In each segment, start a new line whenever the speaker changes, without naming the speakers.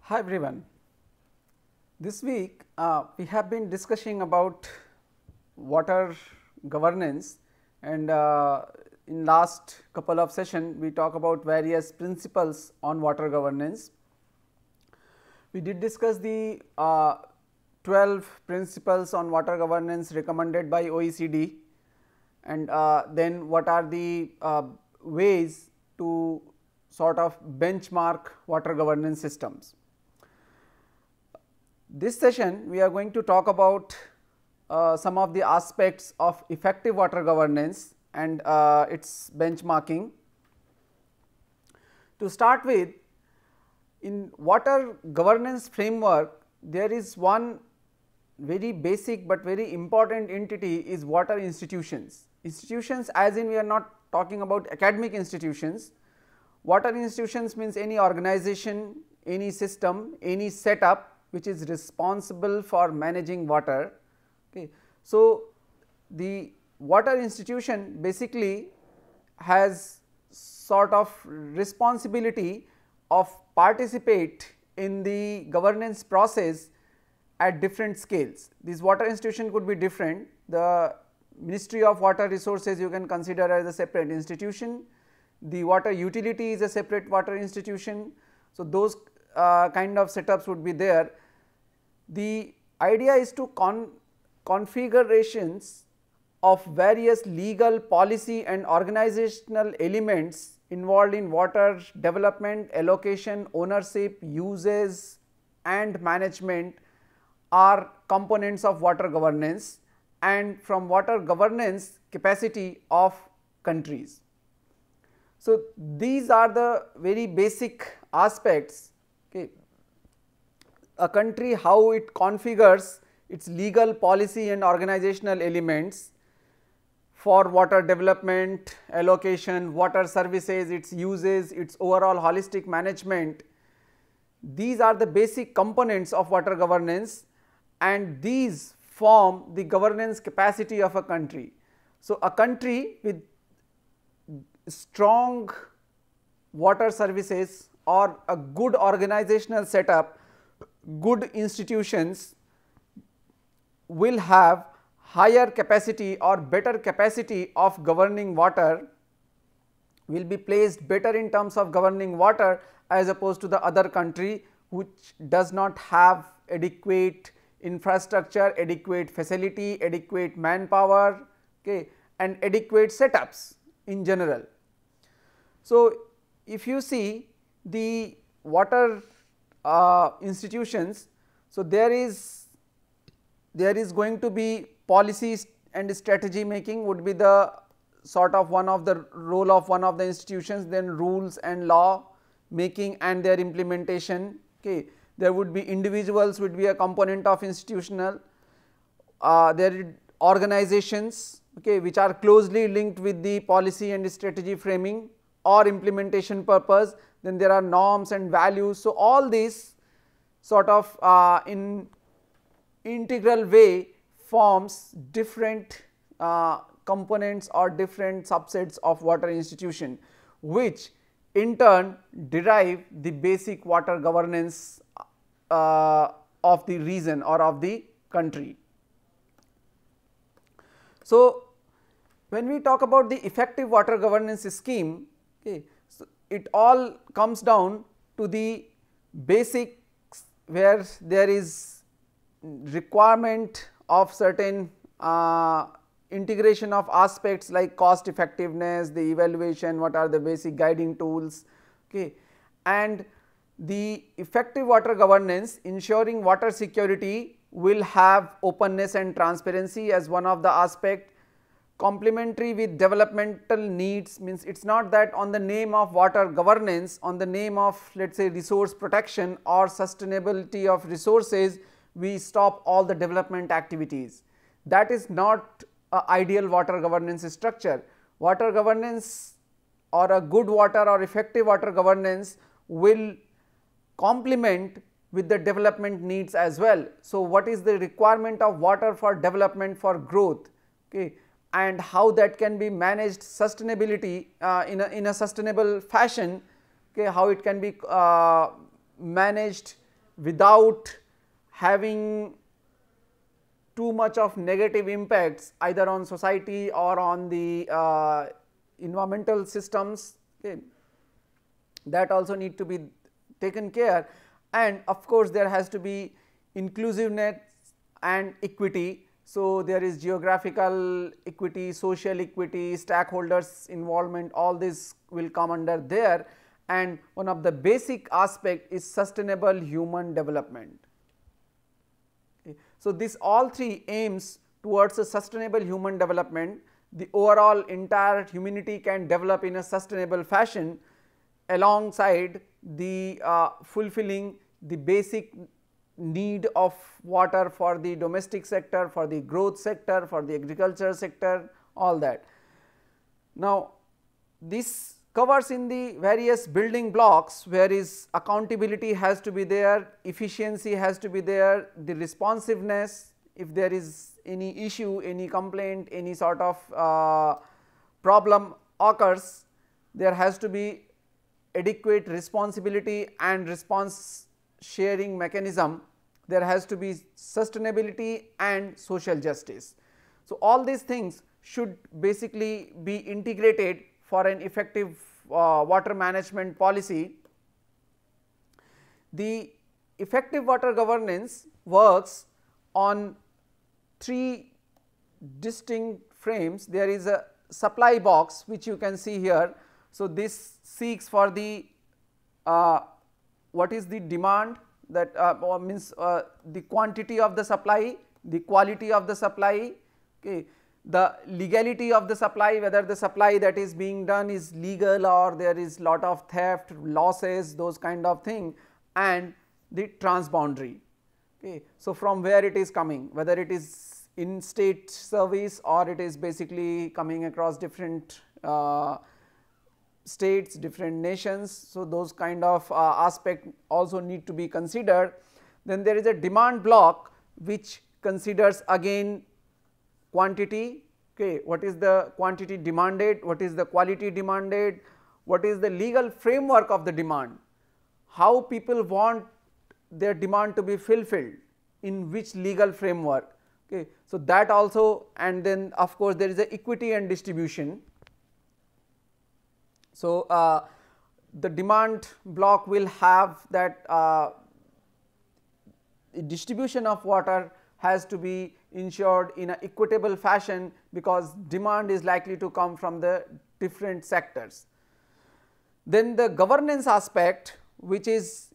Hi everyone. This week we have been discussing about water governance, and in last couple of sessions we talk about various principles on water governance. We did discuss the 12 principles on water governance recommended by OECD, and then what are the ways to sort of benchmark water governance systems. This session we are going to talk about some of the aspects of effective water governance and its benchmarking. To start with, in water governance framework there is one very basic but very important entity is water institutions. Institutions as in we are not talking about academic institutions. Water institutions means any organization, any system, any setup which is responsible for managing water. Okay. So, the water institution basically has sort of responsibility of participate in the governance process at different scales. This water institution could be different. The Ministry of Water Resources you can consider as a separate institution. The water utility is a separate water institution. So, those kind of setups would be there. The idea is to configurations of various legal, policy and organizational elements involved in water development, allocation, ownership, uses and management are components of water governance and from water governance capacity of countries. So, these are the very basic aspects. Okay. A country how it configures its legal, policy and organizational elements for water development, allocation, water services, its uses, its overall holistic management. These are the basic components of water governance and these form the governance capacity of a country. So, a country with strong water services or a good organizational setup, good institutions will have higher capacity or better capacity of governing water, will be placed better in terms of governing water as opposed to the other country which does not have adequate infrastructure, adequate facility, adequate manpower, okay, and adequate setups in general. So, if you see the water institutions, so there is going to be policies and strategy making would be the sort of one of the role of one of the institutions, then rules and law making and their implementation. Okay. There would be individuals would be a component of institutional, there are organizations, okay, which are closely linked with the policy and strategy framing or implementation purpose, then there are norms and values. So, all these sort of in integral way forms different components or different subsets of water institution which in turn derive the basic water governance of the region or of the country. So, when we talk about the effective water governance scheme, okay, so it all comes down to the basics where there is requirement of certain integration of aspects like cost effectiveness, the evaluation, what are the basic guiding tools, okay, and the effective water governance ensuring water security will have openness and transparency as one of the aspect. Complementary with developmental needs means it is not that on the name of water governance, on the name of let us say resource protection or sustainability of resources, we stop all the development activities. That is not a ideal water governance structure. Water governance or a good water or effective water governance will complement with the development needs as well. So, what is the requirement of water for development for growth, okay, and how that can be managed sustainability in a sustainable fashion, okay, how it can be managed without having too much of negative impacts either on society or on the environmental systems, okay, that also need to be taken care. And of course, there has to be inclusiveness and equity. So, there is geographical equity, social equity, stakeholders involvement, all this will come under there, and one of the basic aspect is sustainable human development. Okay. So, this all three aims towards a sustainable human development. The overall entire humanity can develop in a sustainable fashion alongside the fulfilling the basic need of water for the domestic sector, for the growth sector, for the agriculture sector, all that. Now, this covers in the various building blocks, where is accountability has to be there, efficiency has to be there, the responsiveness, if there is any issue, any complaint, any sort of problem occurs, there has to be adequate responsibility and response sharing mechanism, there has to be sustainability and social justice. So, all these things should basically be integrated for an effective water management policy. The effective water governance works on three distinct frames. There is a supply box which you can see here. So, this seeks for the what is the demand, that means the quantity of the supply, the quality of the supply, okay, the legality of the supply, whether the supply that is being done is legal or there is lot of theft, losses, those kind of thing, and the transboundary. Okay. So, from where it is coming, whether it is in state service or it is basically coming across different states, different nations. So, those kind of aspect also need to be considered. Then there is a demand block which considers again quantity, okay, what is the quantity demanded, what is the quality demanded, what is the legal framework of the demand, how people want their demand to be fulfilled, in which legal framework. Okay. So, that also, and then of course, there is a equity and distribution. So, the demand block will have that distribution of water has to be ensured in an equitable fashion, because demand is likely to come from the different sectors. Then the governance aspect, which is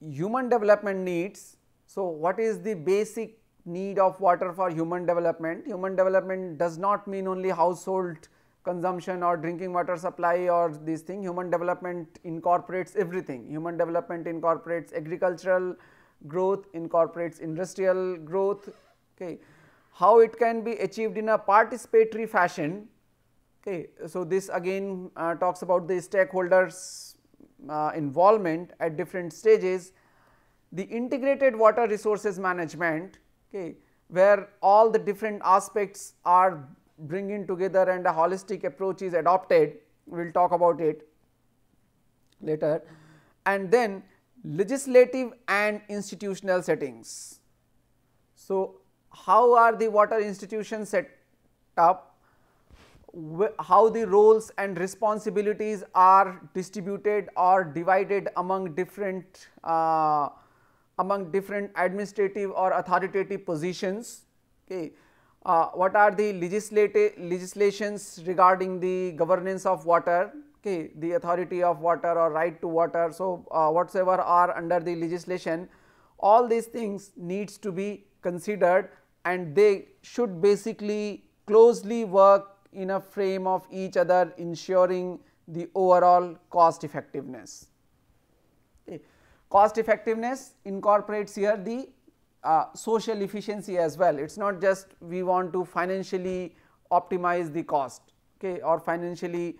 human development needs. So, what is the basic need of water for human development? Human development does not mean only household consumption or drinking water supply or this thing. Human development incorporates everything. Human development incorporates agricultural growth, incorporates industrial growth. Okay. How it can be achieved in a participatory fashion. Okay. So, this again talks about the stakeholders involvement at different stages. The integrated water resources management, okay, where all the different aspects are bringing together and a holistic approach is adopted, we will talk about it later. And then legislative and institutional settings. So, how are the water institutions set up, how the roles and responsibilities are distributed or divided among different administrative or authoritative positions. Okay. What are the legislations regarding the governance of water, okay, the authority of water or right to water. So, whatsoever are under the legislation, all these things needs to be considered, and they should basically closely work in a frame of each other, ensuring the overall cost effectiveness. Okay. Cost effectiveness incorporates here the social efficiency as well. It is not just we want to financially optimize the cost, okay, or financially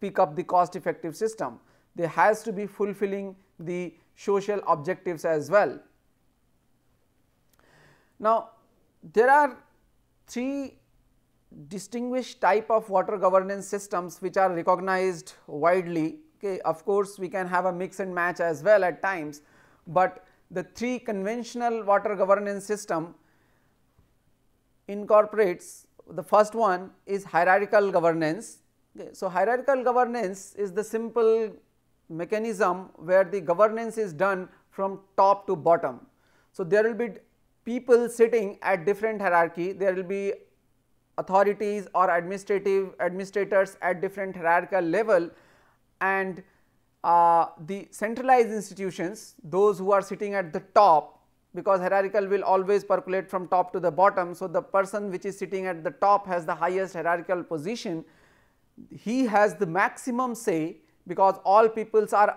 pick up the cost effective system. There has to be fulfilling the social objectives as well. Now, there are three distinguished type of water governance systems which are recognized widely. Okay. Of course, we can have a mix and match as well at times, but the 3 conventional water governance system incorporates, the first one is hierarchical governance. Okay. So, hierarchical governance is the simple mechanism where the governance is done from top to bottom. So, there will be people sitting at different hierarchy, there will be authorities or administrators at different hierarchical level, and the centralized institutions, those who are sitting at the top, because hierarchical will always percolate from top to the bottom. So, the person which is sitting at the top has the highest hierarchical position, he has the maximum say, because all peoples are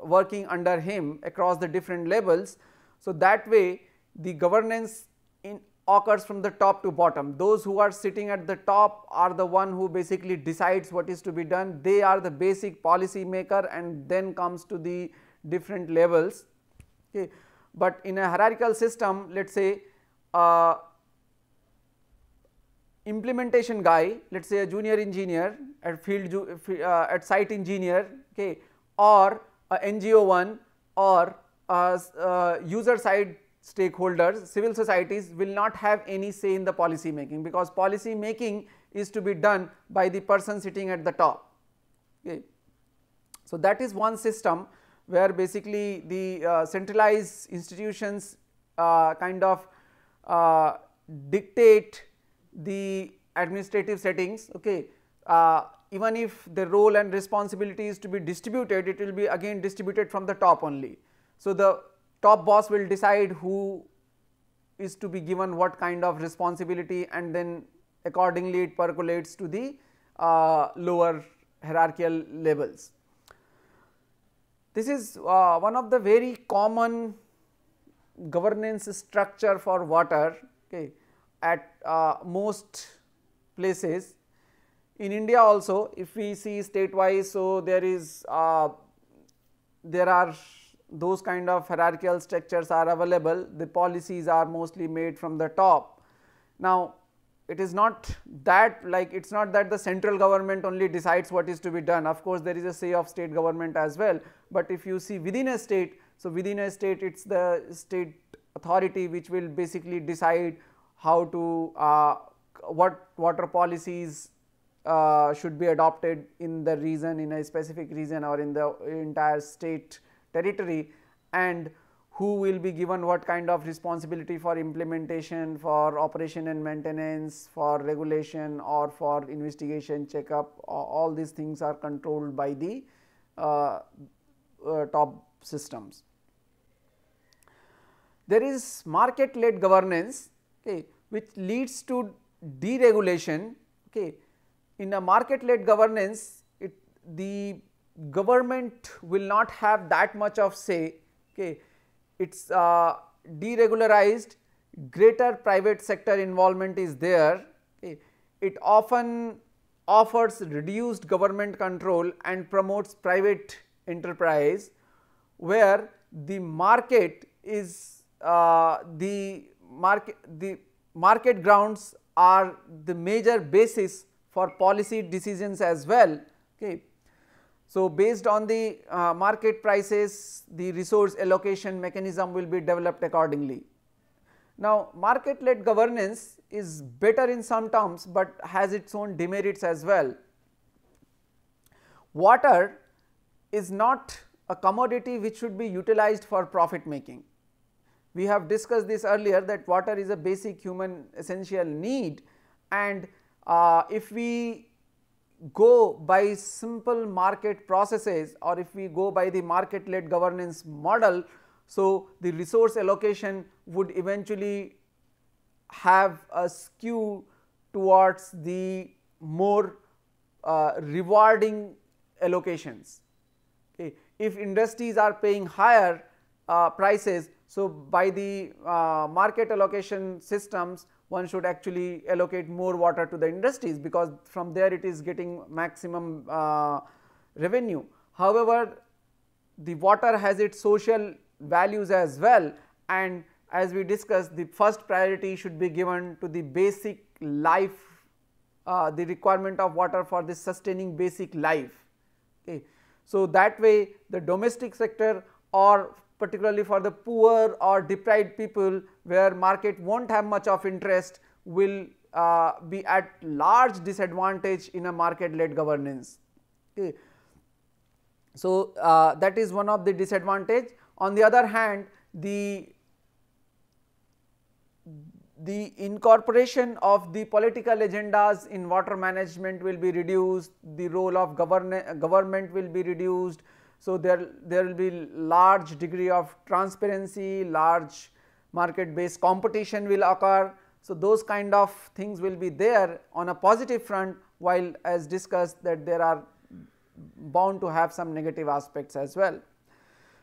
working under him across the different levels. So, that way the governance occurs from the top to bottom. Those who are sitting at the top are the one who basically decides what is to be done, they are the basic policy maker, and then comes to the different levels. Okay. But in a hierarchical system, let us say implementation guy, let us say a junior engineer at site engineer, okay, or a NGO one, or user side stakeholders, civil societies will not have any say in the policy making, because policy making is to be done by the person sitting at the top. Okay. So, that is one system where basically the centralized institutions kind of dictate the administrative settings. Okay. Even if the role and responsibility is to be distributed, it will be again distributed from the top only. So, the top boss will decide who is to be given what kind of responsibility, and then accordingly it percolates to the lower hierarchical levels. This is one of the very common governance structure for water, okay, at most places. In India also, if we see state wise, so there are those kind of hierarchical structures are available, the policies are mostly made from the top. Now, it is not that it is not that the central government only decides what is to be done, of course there is a say of state government as well, but if you see within a state, so within a state it is the state authority which will basically decide how to what water policies should be adopted in the region, in a specific region, or in the entire state territory, and who will be given what kind of responsibility for implementation, for operation and maintenance, for regulation, or for investigation, checkup. All these things are controlled by the top systems. There is market led governance, okay, which leads to deregulation. Okay. In a market led governance, the government will not have that much of say. Okay. It is deregularized, greater private sector involvement is there. Okay. It often offers reduced government control and promotes private enterprise, where the market is the market grounds are the major basis for policy decisions as well. Okay. So, based on the market prices, the resource allocation mechanism will be developed accordingly. Now, market led governance is better in some terms, but has its own demerits as well. Water is not a commodity which should be utilized for profit making. We have discussed this earlier, that water is a basic human essential need, and if we go by simple market processes, or if we go by the market led governance model, so the resource allocation would eventually have a skew towards the more rewarding allocations. Okay. If industries are paying higher prices, so by the market allocation systems, one should actually allocate more water to the industries, because from there it is getting maximum revenue. However, the water has its social values as well, and as we discussed, the first priority should be given to the basic life, the requirement of water for the sustaining basic life. Okay. So, that way the domestic sector or particularly for the poor or deprived people where market won't have much of interest, will be at large disadvantage in a market led governance. Okay. So, that is one of the disadvantage. On the other hand, the incorporation of the political agendas in water management will be reduced, the role of government will be reduced. So, there will be large degree of transparency, large market based competition will occur. So, those kind of things will be there on a positive front, while as discussed that there are bound to have some negative aspects as well.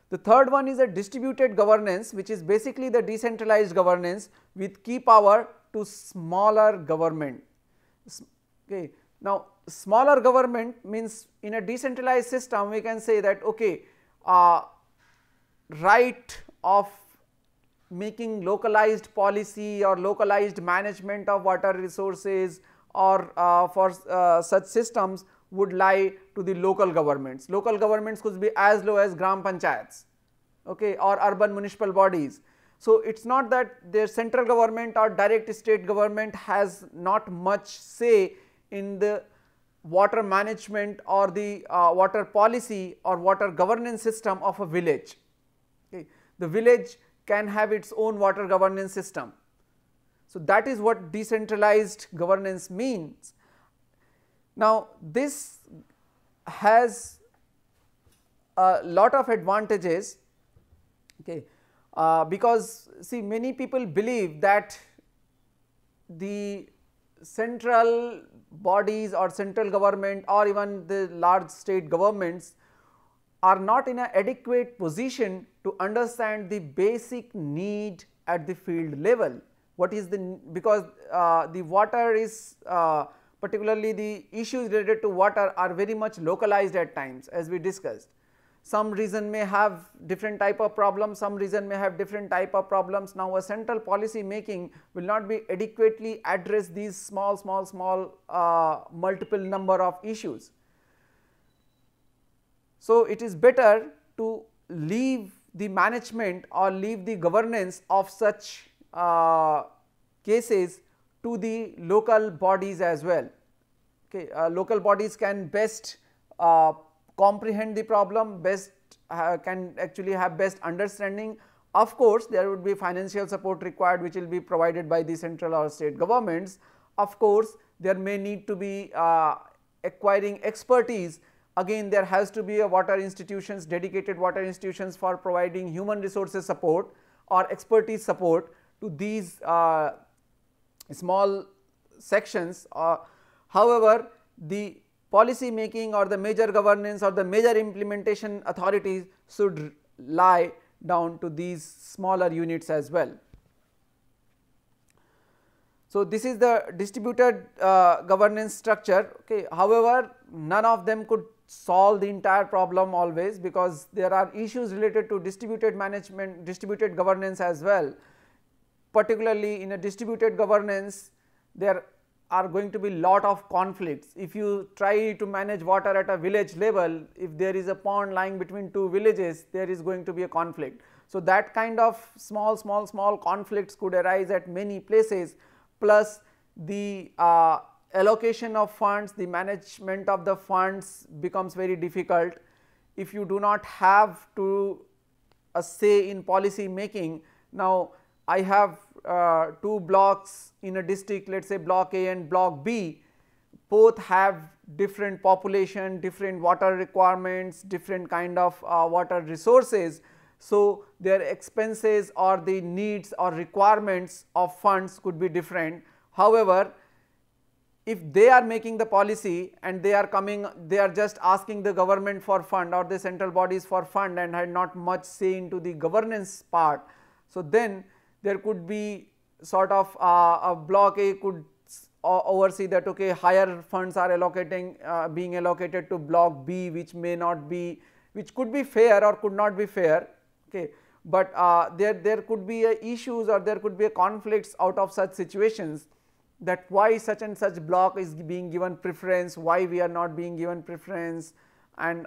The third one is a distributed governance, which is basically the decentralized governance with key power to smaller government. Okay. Now, smaller government means in a decentralized system we can say that okay, right of making localized policy or localized management of water resources or for such systems would lie to the local governments. Local governments could be as low as gram panchayats, okay, or urban municipal bodies. So, it is not that their central government or direct state government has not much say in the water management or the water policy or water governance system of a village. Okay. The village can have its own water governance system. So, that is what decentralized governance means. Now, this has a lot of advantages, okay, because see many people believe that the central bodies or central government or even the large state governments are not in an adequate position to understand the basic need at the field level. What is the, because the water is particularly the issues related to water are very much localized at times, as we discussed. Some region may have different type of problems, some region may have different type of problems. Now, a central policy making will not be adequately address these small multiple number of issues. So, it is better to leave the management or leave the governance of such cases to the local bodies as well. Okay. Local bodies can best comprehend the problem, best can actually have best understanding. Of course, there would be financial support required which will be provided by the central or state governments. Of course, there may need to be acquiring expertise. Again, there has to be a water institutions, dedicated water institutions for providing human resources support or expertise support to these small sections. However, the policy making or the major governance or the major implementation authorities should lie down to these smaller units as well. So, this is the distributed governance structure. Okay. However, none of them could solve the entire problem always, because there are issues related to distributed management, distributed governance as well. Particularly in a distributed governance, there are going to be lot of conflicts. If you try to manage water at a village level, if there is a pond lying between two villages, there is going to be a conflict. So, that kind of small conflicts could arise at many places, plus the allocation of funds, the management of the funds becomes very difficult. If you do not have to a say in policy making. Now, I have two blocks in a district, let us say block A and block B, both have different population, different water requirements, different kind of water resources. So, their expenses or the needs or requirements of funds could be different. However, if they are making the policy and they are coming, they are just asking the government for fund or the central bodies for fund and had not much say into the governance part. So, then there could be sort of a block A could oversee that okay, higher funds are allocating being allocated to block B, which may not be, which could be fair or could not be fair, okay. But there could be issues or there could be conflicts out of such situations, that why such and such block is being given preference, why we are not being given preference, and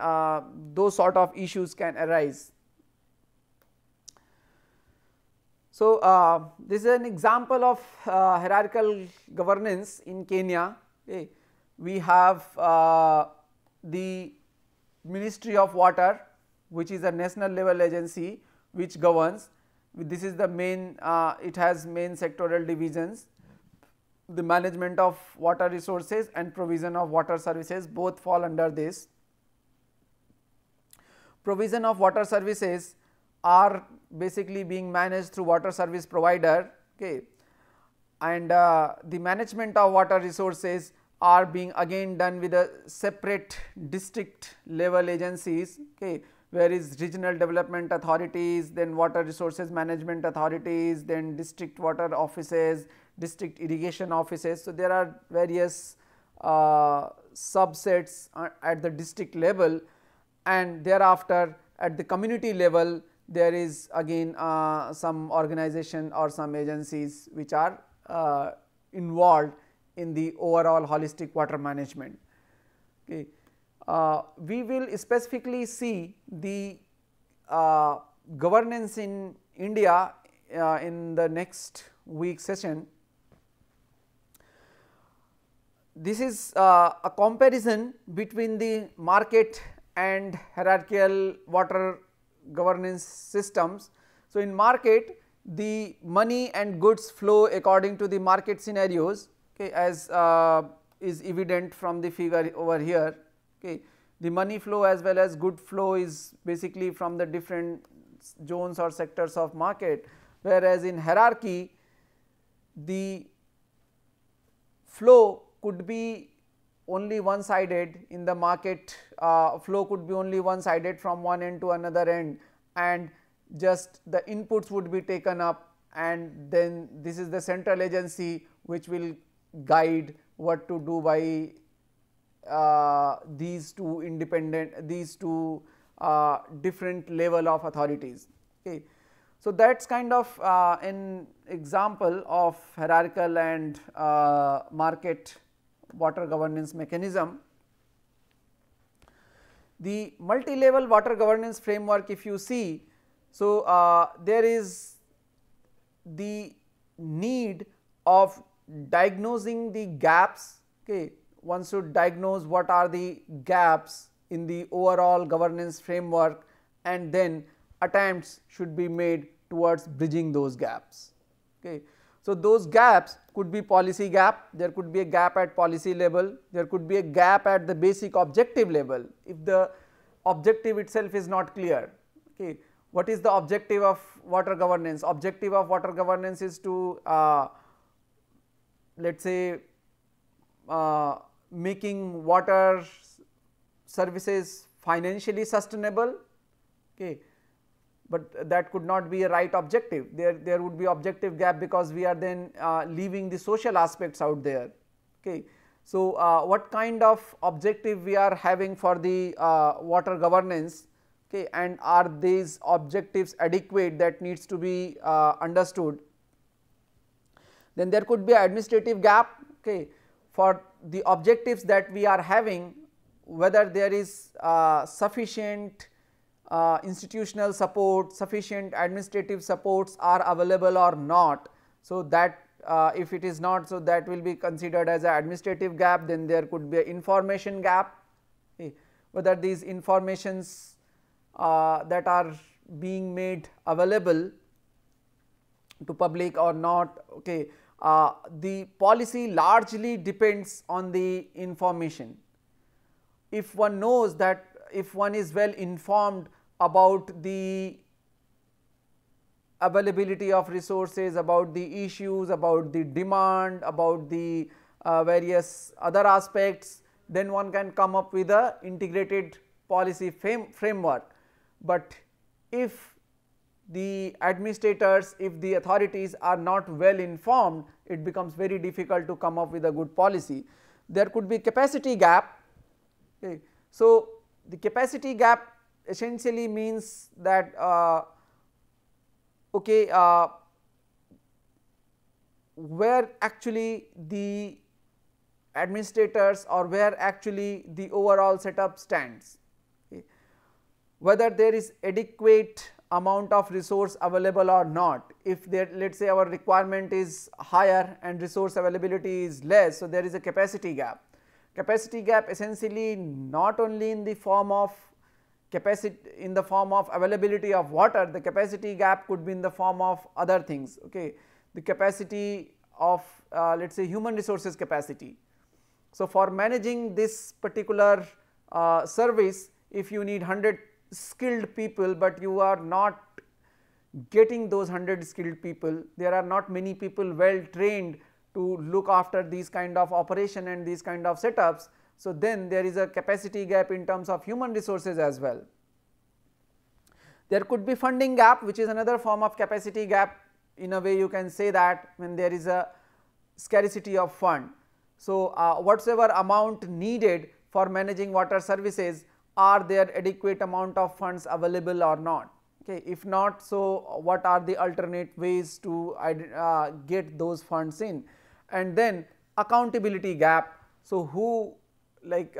those sort of issues can arise. So, this is an example of hierarchical governance in Kenya. Okay. We have the Ministry of Water, which is a national level agency which governs. This is the main, it has main sectoral divisions. The management of water resources and provision of water services both fall under this. Provision of water services are basically being managed through water service provider, okay, and the management of water resources are being again done with a separate district level agencies, okay, where is regional development authorities, then water resources management authorities, then district water offices, district irrigation offices. So, there are various subsets at the district level, and thereafter at the community level there is again some organization or some agencies which are involved in the overall holistic water management. Okay. We will specifically see the governance in India in the next week session. This is a comparison between the market and hierarchical water governance systems. So, in market the money and goods flow according to the market scenarios, okay, as is evident from the figure over here. Okay. The money flow as well as good flow is basically from the different zones or sectors of market, whereas in hierarchy the flow could be only one sided. In the market flow could be only one sided from one end to another end, and just the inputs would be taken up, and then this is the central agency which will guide what to do by these two independent, these two different level of authorities. Okay. So, that is kind of an example of hierarchical and market water governance mechanism. The multi-level water governance framework, if you see, so there is the need of diagnosing the gaps. Okay. One should diagnose what are the gaps in the overall governance framework, and then attempts should be made towards bridging those gaps. Okay. So, those gaps could be policy gap, there could be a gap at policy level, there could be a gap at the basic objective level if the objective itself is not clear. Okay. What is the objective of water governance? Objective of water governance is to let us say making water services financially sustainable, okay, but that could not be a right objective. There would be objective gap because we are then leaving the social aspects out there. Okay. So, what kind of objective we are having for the water governance, okay, and are these objectives adequate, that needs to be understood. Then there could be an administrative gap, okay, for the objectives that we are having, whether there is sufficient institutional support, sufficient administrative supports are available or not. So, that if it is not, so that will be considered as an administrative gap. Then there could be an information gap, okay, whether these informations that are being made available to public or not. Okay. The policy largely depends on the information. If one knows that, if one is well informed about the availability of resources, about the issues, about the demand, about the various other aspects, then one can come up with a integrated policy framework. But if the administrators, if the authorities are not well informed, it becomes very difficult to come up with a good policy. There could be capacity gap. Okay. So, the capacity gap essentially means that okay, where actually the administrators or where actually the overall setup stands, okay. Whether there is adequate amount of resource available or not. If there, let us say our requirement is higher and resource availability is less, so there is a capacity gap. Capacity gap essentially not only in the form of capacity, in the form of availability of water, the capacity gap could be in the form of other things. Okay. The capacity of let us say human resources capacity. So, for managing this particular service, if you need 100 skilled people, but you are not getting those 100 skilled people, there are not many people well trained to look after these kind of operation and these kind of setups. So, then there is a capacity gap in terms of human resources as well. There could be funding gap, which is another form of capacity gap. In a way you can say that when there is a scarcity of fund. So, whatsoever amount needed for managing water services, are there adequate amount of funds available or not? Okay. If not, so what are the alternate ways to get those funds in? And then accountability gap. So, who like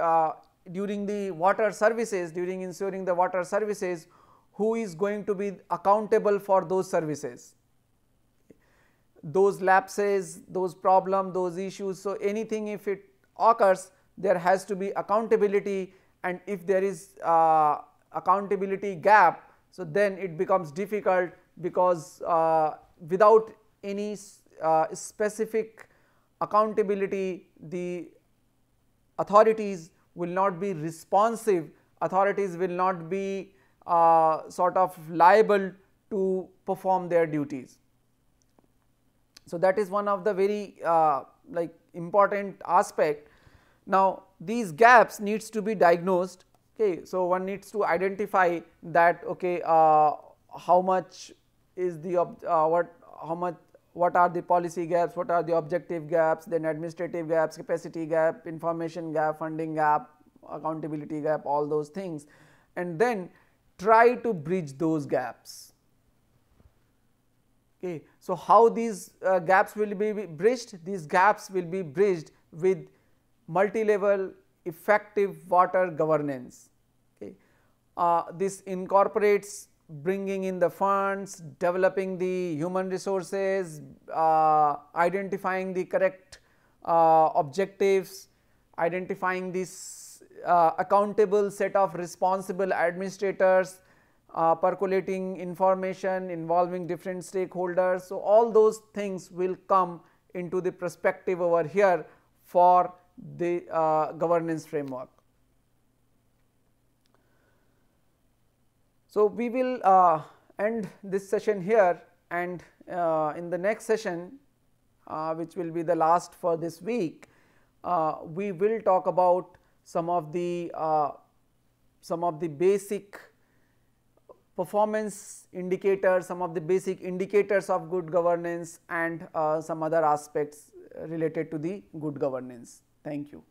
during the water services, during ensuring the water services, who is going to be accountable for those services? Those lapses, those problems, those issues. So, anything if it occurs, there has to be accountability, and if there is accountability gap, so then it becomes difficult, because without any specific accountability, the authorities will not be responsive, authorities will not be sort of liable to perform their duties. So, that is one of the very like important aspect. Now, these gaps needs to be diagnosed. Okay. So, one needs to identify that, okay, how much is the what are the policy gaps, what are the objective gaps, then administrative gaps, capacity gap, information gap, funding gap, accountability gap, all those things, and then try to bridge those gaps. Okay. So, how these gaps will be bridged? These gaps will be bridged with multi-level effective water governance. Okay. This incorporates bringing in the funds, developing the human resources, identifying the correct objectives, identifying this accountable set of responsible administrators, percolating information, involving different stakeholders. So, all those things will come into the perspective over here for the governance framework. So, we will end this session here, and in the next session, which will be the last for this week, we will talk about some of the basic performance indicators, some of the basic indicators of good governance, and some other aspects related to the good governance. Thank you.